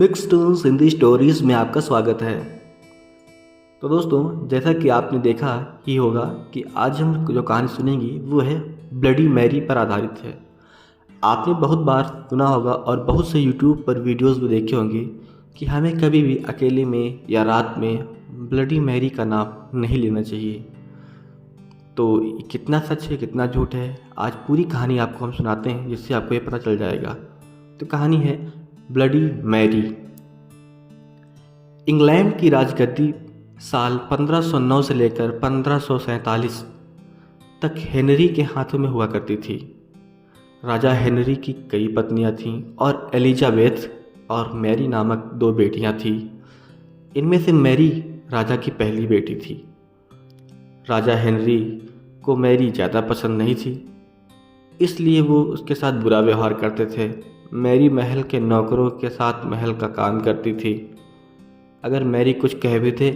Mix Toons Hindi stories में आपका स्वागत है। तो दोस्तों, जैसा कि आपने देखा ही होगा कि आज हम जो कहानी सुनेंगे वो है ब्लडी मैरी पर आधारित है। आपने बहुत बार सुना होगा और बहुत से यूट्यूब पर वीडियोस भी देखे होंगे कि हमें कभी भी अकेले में या रात में ब्लडी मैरी का नाम नहीं लेना चाहिए। तो कितना सच है कितना झूठ है, आज पूरी कहानी आपको हम सुनाते हैं जिससे आपको ये पता चल जाएगा। तो कहानी है ब्लडी मैरी। इंग्लैंड की राजगद्दी साल 1509 से लेकर 1547 तक हेनरी के हाथों में हुआ करती थी। राजा हेनरी की कई पत्नियां थीं और एलिजाबेथ और मैरी नामक दो बेटियां थीं। इनमें से मैरी राजा की पहली बेटी थी। राजा हेनरी को मैरी ज़्यादा पसंद नहीं थी, इसलिए वो उसके साथ बुरा व्यवहार करते थे। मैरी महल के नौकरों के साथ महल का काम करती थी। अगर मैरी कुछ कह भी थे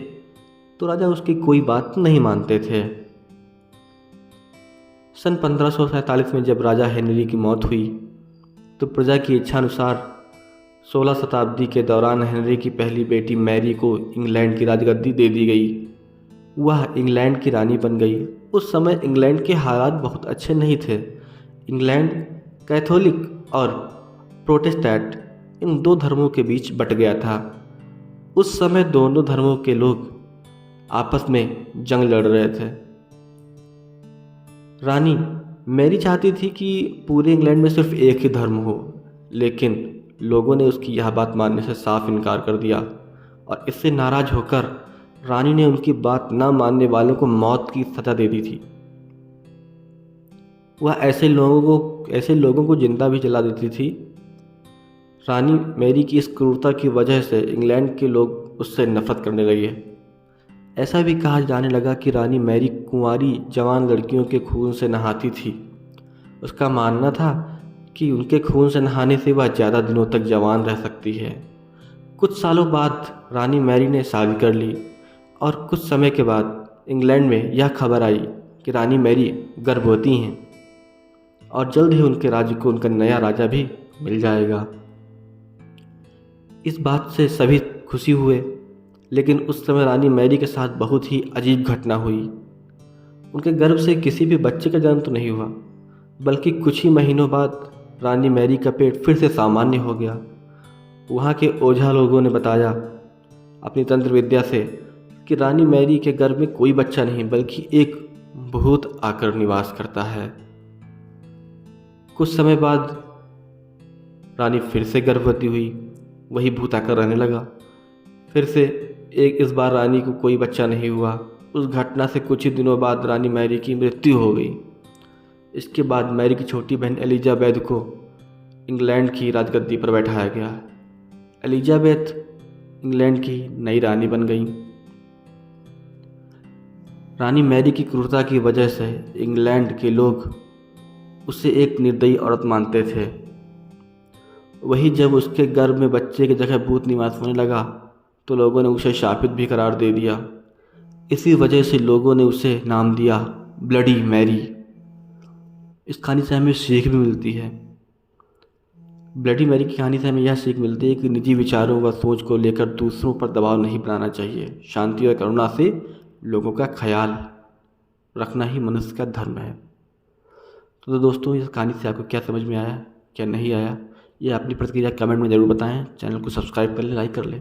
तो राजा उसकी कोई बात नहीं मानते थे। सन 1547 में जब राजा हेनरी की मौत हुई तो प्रजा की इच्छा अनुसार 16 शताब्दी के दौरान हेनरी की पहली बेटी मैरी को इंग्लैंड की राजगद्दी दे दी गई। वह इंग्लैंड की रानी बन गई। उस समय इंग्लैंड के हालात बहुत अच्छे नहीं थे। इंग्लैंड कैथोलिक और प्रोटेस्टेंट इन दो धर्मों के बीच बट गया था। उस समय दोनों धर्मों के लोग आपस में जंग लड़ रहे थे। रानी मैरी चाहती थी कि पूरे इंग्लैंड में सिर्फ एक ही धर्म हो, लेकिन लोगों ने उसकी यह बात मानने से साफ इनकार कर दिया और इससे नाराज होकर रानी ने उनकी बात ना मानने वालों को मौत की सजा दे दी थी। वह ऐसे लोगों को जिंदा भी जला देती थी। रानी मैरी की इस क्रूरता की वजह से इंग्लैंड के लोग उससे नफरत करने लगे। ऐसा भी कहा जाने लगा कि रानी मैरी कुंवारी जवान लड़कियों के खून से नहाती थी। उसका मानना था कि उनके खून से नहाने से वह ज़्यादा दिनों तक जवान रह सकती है। कुछ सालों बाद रानी मैरी ने शादी कर ली और कुछ समय के बाद इंग्लैंड में यह खबर आई कि रानी मैरी गर्भवती हैं और जल्द ही उनके राज्य को उनका नया राजा भी मिल जाएगा। इस बात से सभी खुशी हुए, लेकिन उस समय रानी मैरी के साथ बहुत ही अजीब घटना हुई। उनके गर्भ से किसी भी बच्चे का जन्म तो नहीं हुआ, बल्कि कुछ ही महीनों बाद रानी मैरी का पेट फिर से सामान्य हो गया। वहाँ के ओझा लोगों ने बताया अपनी तंत्र विद्या से कि रानी मैरी के गर्भ में कोई बच्चा नहीं बल्कि एक भूत आकर निवास करता है। कुछ समय बाद रानी फिर से गर्भवती हुई। वही भूत आकर रहने लगा। फिर से इस बार रानी को कोई बच्चा नहीं हुआ। उस घटना से कुछ ही दिनों बाद रानी मैरी की मृत्यु हो गई। इसके बाद मैरी की छोटी बहन एलिजाबेथ को इंग्लैंड की राजगद्दी पर बैठाया गया। एलिजाबेथ इंग्लैंड की नई रानी बन गई। रानी मैरी की क्रूरता की वजह से इंग्लैंड के लोग उसे एक निर्दयी औरत मानते थे। वही जब उसके गर्भ में बच्चे की जगह भूत निवास होने लगा तो लोगों ने उसे शापित भी करार दे दिया। इसी वजह से लोगों ने उसे नाम दिया ब्लडी मैरी। इस कहानी से हमें सीख भी मिलती है। ब्लडी मैरी की कहानी से हमें यह सीख मिलती है कि निजी विचारों व सोच को लेकर दूसरों पर दबाव नहीं बनाना चाहिए। शांति और करुणा से लोगों का ख्याल रखना ही मनुष्य का धर्म है। तो दोस्तों, इस कहानी से आपको क्या समझ में आया, क्या नहीं आया, ये अपनी प्रतिक्रिया कमेंट में ज़रूर बताएं। चैनल को सब्सक्राइब कर लें, लाइक कर लें।